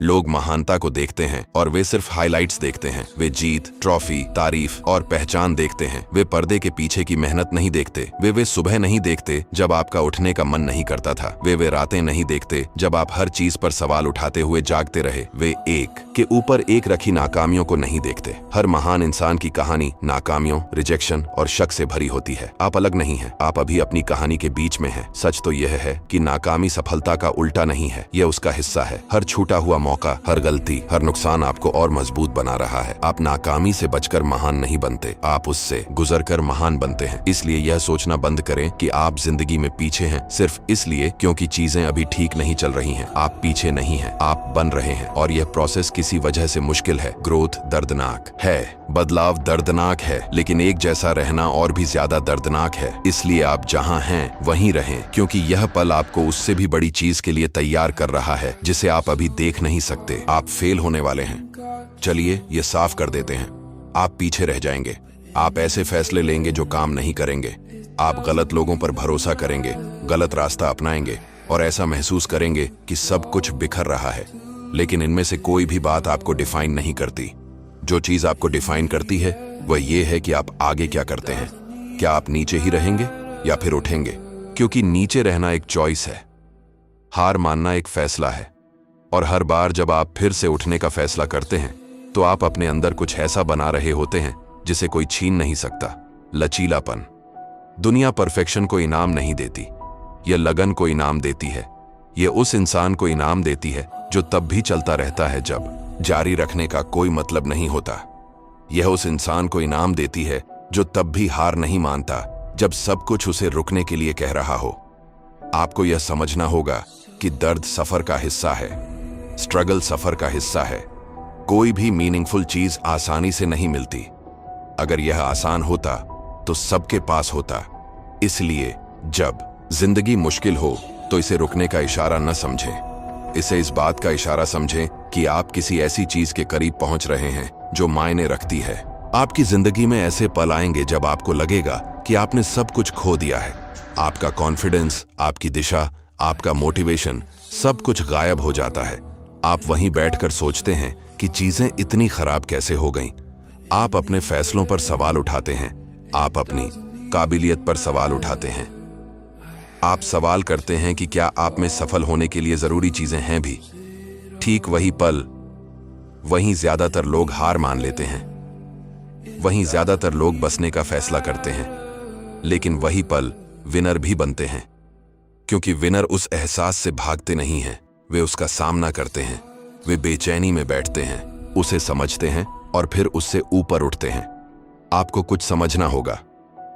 लोग महानता को देखते हैं और वे सिर्फ हाइलाइट्स देखते हैं। वे जीत, ट्रॉफी, तारीफ और पहचान देखते हैं। वे पर्दे के पीछे की मेहनत नहीं देखते। वे सुबह नहीं देखते जब आपका उठने का मन नहीं करता था। वे रातें नहीं देखते जब आप हर चीज पर सवाल उठाते हुए जागते रहे। वे एक के ऊपर एक रखी नाकामियों को नहीं देखते। हर महान इंसान की कहानी नाकामियों, रिजेक्शन और शक से भरी होती है। आप अलग नहीं हैं। आप अभी अपनी कहानी के बीच में हैं। सच तो यह है कि नाकामी सफलता का उल्टा नहीं है, यह उसका हिस्सा है। हर छूटा हुआ मौका, हर गलती, हर नुकसान आपको और मजबूत बना रहा है। आप नाकामी से बचकर महान नहीं बनते, आप उससे गुजरकर महान बनते हैं। इसलिए यह सोचना बंद करें कि आप जिंदगी में पीछे हैं सिर्फ इसलिए क्योंकि चीजें अभी ठीक नहीं चल रही हैं। आप पीछे नहीं हैं, आप बन रहे हैं और यह प्रोसेस किसी वजह से मुश्किल है। ग्रोथ दर्दनाक है, बदलाव दर्दनाक है, लेकिन एक जैसा रहना और भी ज्यादा दर्दनाक है। इसलिए आप जहां हैं वहीं रहें, क्योंकि यह पल आपको उससे भी बड़ी चीज के लिए तैयार कर रहा है जिसे आप अभी देख नहीं सकते। आप फेल होने वाले हैं। चलिए ये साफ कर देते हैं, आप पीछे रह जाएंगे। आप ऐसे फैसले लेंगे जो काम नहीं करेंगे। आप गलत लोगों पर भरोसा करेंगे, गलत रास्ता अपनाएंगे और ऐसा महसूस करेंगे कि सब कुछ बिखर रहा है। लेकिन इनमें से कोई भी बात आपको डिफाइन नहीं करती। जो चीज आपको डिफाइन करती है वह ये है कि आप आगे क्या करते हैं। क्या आप नीचे ही रहेंगे या फिर उठेंगे? क्योंकि नीचे रहना एक चॉइस है, हार मानना एक फैसला है। और हर बार जब आप फिर से उठने का फैसला करते हैं तो आप अपने अंदर कुछ ऐसा बना रहे होते हैं जिसे कोई छीन नहीं सकता। लचीलापन। दुनिया परफेक्शन को इनाम नहीं देती, यह लगन को इनाम देती है। यह उस इंसान को इनाम देती है जो तब भी चलता रहता है जब जारी रखने का कोई मतलब नहीं होता। यह उस इंसान को इनाम देती है जो तब भी हार नहीं मानता जब सब कुछ उसे रुकने के लिए कह रहा हो। आपको यह समझना होगा कि दर्द सफर का हिस्सा है, स्ट्रगल सफर का हिस्सा है। कोई भी मीनिंगफुल चीज आसानी से नहीं मिलती। अगर यह आसान होता तो सबके पास होता। इसलिए जब जिंदगी मुश्किल हो तो इसे रुकने का इशारा न समझें। इसे इस बात का इशारा समझें कि आप किसी ऐसी चीज के करीब पहुंच रहे हैं जो मायने रखती है। आपकी जिंदगी में ऐसे पल आएंगे जब आपको लगेगा कि आपने सब कुछ खो दिया है। आपका कॉन्फिडेंस, आपकी दिशा, आपका मोटिवेशन, सब कुछ गायब हो जाता है। आप वहीं बैठकर सोचते हैं कि चीजें इतनी खराब कैसे हो गईं। आप अपने फैसलों पर सवाल उठाते हैं, आप अपनी काबिलियत पर सवाल उठाते हैं। आप सवाल करते हैं कि क्या आप में सफल होने के लिए जरूरी चीजें हैं भी। ठीक वही पल, वहीं ज्यादातर लोग हार मान लेते हैं। वहीं ज्यादातर लोग बसने का फैसला करते हैं। लेकिन वही पल विनर भी बनते हैं, क्योंकि विनर उस एहसास से भागते नहीं हैं, वे उसका सामना करते हैं। वे बेचैनी में बैठते हैं, उसे समझते हैं और फिर उससे ऊपर उठते हैं। आपको कुछ समझना होगा,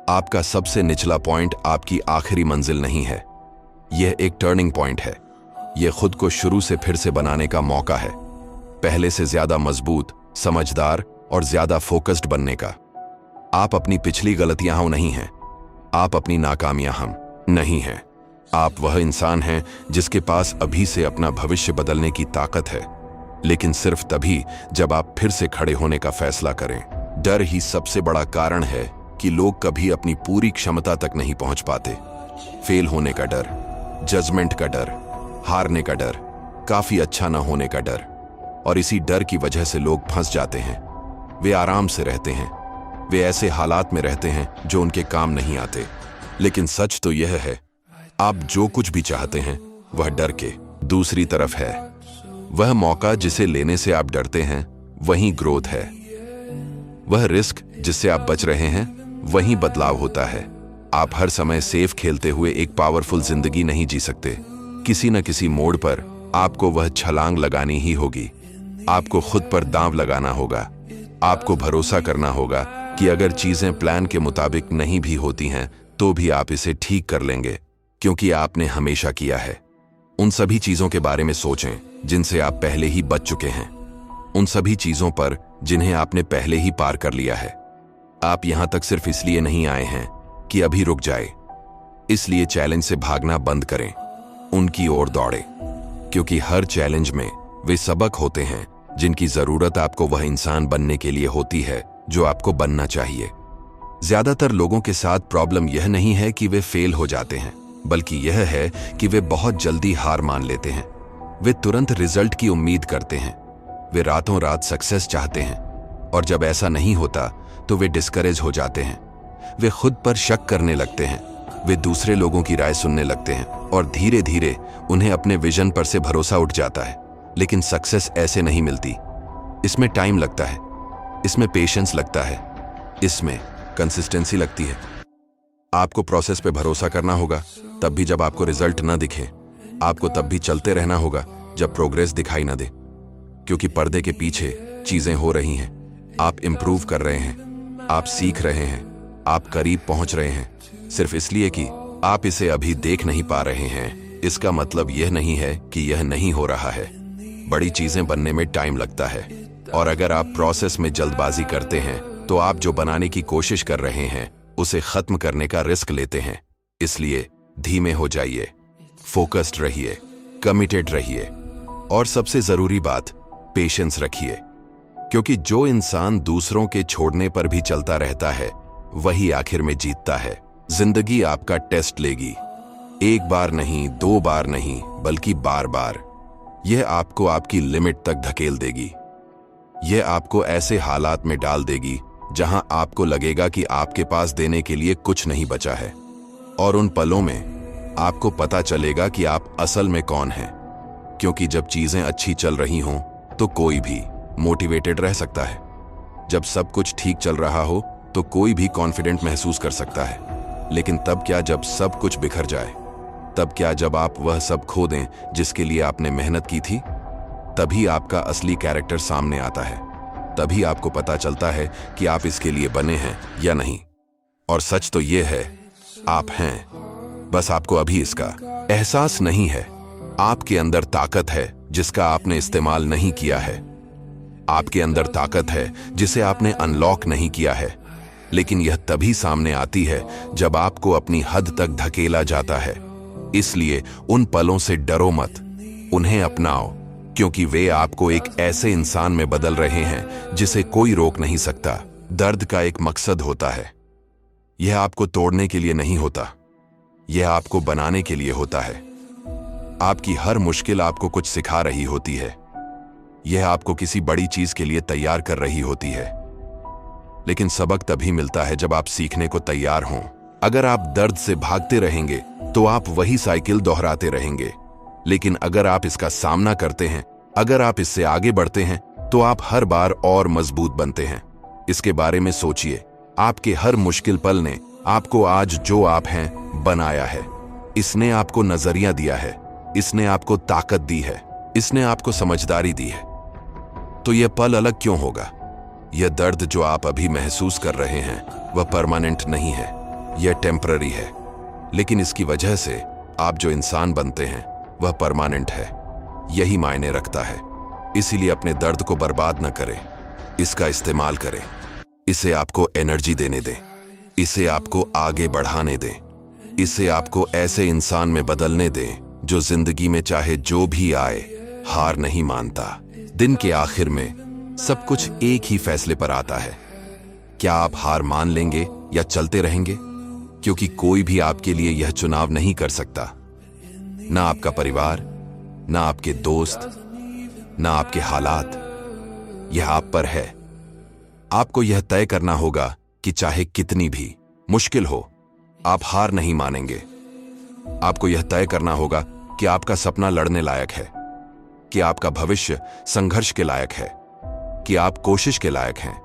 आपका सबसे निचला पॉइंट आपकी आखिरी मंजिल नहीं है। यह एक टर्निंग पॉइंट है। यह खुद को शुरू से फिर से बनाने का मौका है, पहले से ज्यादा मजबूत, समझदार और ज्यादा फोकस्ड बनने का। आप अपनी पिछली गलतियां हम नहीं हैं, आप अपनी नाकामियां हम नहीं हैं। आप वह इंसान हैं जिसके पास अभी से अपना भविष्य बदलने की ताकत है, लेकिन सिर्फ तभी जब आप फिर से खड़े होने का फैसला करें। डर ही सबसे बड़ा कारण है कि लोग कभी अपनी पूरी क्षमता तक नहीं पहुंच पाते। फेल होने का डर, जजमेंट का डर, हारने का डर, काफी अच्छा न होने का डर। और इसी डर की वजह से लोग फंस जाते हैं। वे आराम से रहते हैं, वे ऐसे हालात में रहते हैं जो उनके काम नहीं आते। लेकिन सच तो यह है, आप जो कुछ भी चाहते हैं वह डर के दूसरी तरफ है। वह मौका जिसे लेने से आप डरते हैं वही ग्रोथ है। वह रिस्क जिससे आप बच रहे हैं वही बदलाव होता है। आप हर समय सेफ खेलते हुए एक पावरफुल जिंदगी नहीं जी सकते। किसी न किसी मोड़ पर आपको वह छलांग लगानी ही होगी। आपको खुद पर दांव लगाना होगा। आपको भरोसा करना होगा कि अगर चीजें प्लान के मुताबिक नहीं भी होती हैं तो भी आप इसे ठीक कर लेंगे, क्योंकि आपने हमेशा किया है। उन सभी चीजों के बारे में सोचें जिनसे आप पहले ही बच चुके हैं, उन सभी चीजों पर जिन्हें आपने पहले ही पार कर लिया है। आप यहां तक सिर्फ इसलिए नहीं आए हैं कि अभी रुक जाए। इसलिए चैलेंज से भागना बंद करें, उनकी ओर दौड़े, क्योंकि हर चैलेंज में वे सबक होते हैं जिनकी जरूरत आपको वह इंसान बनने के लिए होती है जो आपको बनना चाहिए। ज्यादातर लोगों के साथ प्रॉब्लम यह नहीं है कि वे फेल हो जाते हैं, बल्कि यह है कि वे बहुत जल्दी हार मान लेते हैं। वे तुरंत रिजल्ट की उम्मीद करते हैं, वे रातों रात सक्सेस चाहते हैं, और जब ऐसा नहीं होता तो वे डिस्करेज हो जाते हैं। वे खुद पर शक करने लगते हैं, वे दूसरे लोगों की राय सुनने लगते हैं, और धीरे धीरे उन्हें अपने विजन पर से भरोसा उठ जाता है। लेकिन सक्सेस ऐसे नहीं मिलती। इसमें टाइम लगता है, इसमें पेशेंस लगता है, इसमें कंसिस्टेंसी लगती है। आपको प्रोसेस पे भरोसा करना होगा, तब भी जब आपको रिजल्ट ना दिखे। आपको तब भी चलते रहना होगा जब प्रोग्रेस दिखाई ना दे, क्योंकि पर्दे के पीछे चीजें हो रही हैं। आप इंप्रूव कर रहे हैं, आप सीख रहे हैं, आप करीब पहुंच रहे हैं। सिर्फ इसलिए कि आप इसे अभी देख नहीं पा रहे हैं, इसका मतलब यह नहीं है कि यह नहीं हो रहा है। बड़ी चीजें बनने में टाइम लगता है, और अगर आप प्रोसेस में जल्दबाजी करते हैं तो आप जो बनाने की कोशिश कर रहे हैं उसे खत्म करने का रिस्क लेते हैं। इसलिए धीमे हो जाइए, फोकस्ड रहिए, कमिटेड रहिए, और सबसे जरूरी बात, पेशेंस रखिए। क्योंकि जो इंसान दूसरों के छोड़ने पर भी चलता रहता है वही आखिर में जीतता है। जिंदगी आपका टेस्ट लेगी, एक बार नहीं, 2 बार नहीं, बल्कि बार बार। यह आपको आपकी लिमिट तक धकेल देगी। यह आपको ऐसे हालात में डाल देगी जहां आपको लगेगा कि आपके पास देने के लिए कुछ नहीं बचा है, और उन पलों में आपको पता चलेगा कि आप असल में कौन हैं। क्योंकि जब चीजें अच्छी चल रही हों तो कोई भी मोटिवेटेड रह सकता है। जब सब कुछ ठीक चल रहा हो तो कोई भी कॉन्फिडेंट महसूस कर सकता है। लेकिन तब क्या जब सब कुछ बिखर जाए? तब क्या जब आप वह सब खो दें जिसके लिए आपने मेहनत की थी? तभी आपका असली कैरेक्टर सामने आता है। तभी आपको पता चलता है कि आप इसके लिए बने हैं या नहीं। और सच तो यह है, आप हैं, बस आपको अभी इसका एहसास नहीं है। आपके अंदर ताकत है जिसका आपने इस्तेमाल नहीं किया है। आपके अंदर ताकत है जिसे आपने अनलॉक नहीं किया है। लेकिन यह तभी सामने आती है जब आपको अपनी हद तक धकेला जाता है। इसलिए उन पलों से डरो मत, उन्हें अपनाओ, क्योंकि वे आपको एक ऐसे इंसान में बदल रहे हैं जिसे कोई रोक नहीं सकता। दर्द का एक मकसद होता है। यह आपको तोड़ने के लिए नहीं होता, यह आपको बनाने के लिए होता है। आपकी हर मुश्किल आपको कुछ सिखा रही होती है। यह आपको किसी बड़ी चीज के लिए तैयार कर रही होती है। लेकिन सबक तभी मिलता है जब आप सीखने को तैयार हों। अगर आप दर्द से भागते रहेंगे तो आप वही साइकिल दोहराते रहेंगे। लेकिन अगर आप इसका सामना करते हैं, अगर आप इससे आगे बढ़ते हैं, तो आप हर बार और मजबूत बनते हैं। इसके बारे में सोचिए। आपके हर मुश्किल पल ने आपको आज जो आप हैं बनाया है। इसने आपको नजरिया दिया है, इसने आपको ताकत दी है, इसने आपको समझदारी दी है। तो यह पल अलग क्यों होगा? यह दर्द जो आप अभी महसूस कर रहे हैं वह परमानेंट नहीं है, यह टेम्पररी है। लेकिन इसकी वजह से आप जो इंसान बनते हैं वह परमानेंट है। यही मायने रखता है। इसीलिए अपने दर्द को बर्बाद न करें, इसका इस्तेमाल करें। इसे आपको एनर्जी देने दें, इसे आपको आगे बढ़ाने दें, इसे आपको ऐसे इंसान में बदलने दें जो जिंदगी में चाहे जो भी आए हार नहीं मानता। दिन के आखिर में सब कुछ एक ही फैसले पर आता है। क्या आप हार मान लेंगे या चलते रहेंगे? क्योंकि कोई भी आपके लिए यह चुनाव नहीं कर सकता। ना आपका परिवार, ना आपके दोस्त, ना आपके हालात। यह आप पर है। आपको यह तय करना होगा कि चाहे कितनी भी मुश्किल हो, आप हार नहीं मानेंगे। आपको यह तय करना होगा कि आपका सपना लड़ने लायक है, कि आपका भविष्य संघर्ष के लायक है, कि आप कोशिश के लायक हैं।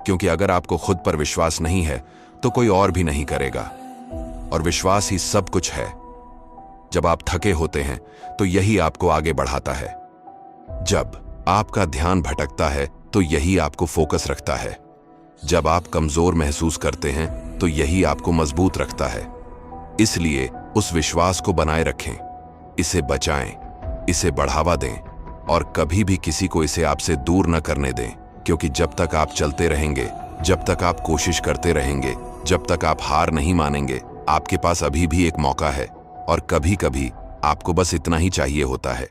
क्योंकि अगर आपको खुद पर विश्वास नहीं है तो कोई और भी नहीं करेगा। और विश्वास ही सब कुछ है। जब आप थके होते हैं तो यही आपको आगे बढ़ाता है। जब आपका ध्यान भटकता है तो यही आपको फोकस रखता है। जब आप कमजोर महसूस करते हैं तो यही आपको मजबूत रखता है। इसलिए उस विश्वास को बनाए रखें, इसे बचाएं, इसे बढ़ावा दें, और कभी भी किसी को इसे आपसे दूर न करने दें। क्योंकि जब तक आप चलते रहेंगे, जब तक आप कोशिश करते रहेंगे, जब तक आप हार नहीं मानेंगे, आपके पास अभी भी एक मौका है। और कभी कभी आपको बस इतना ही चाहिए होता है।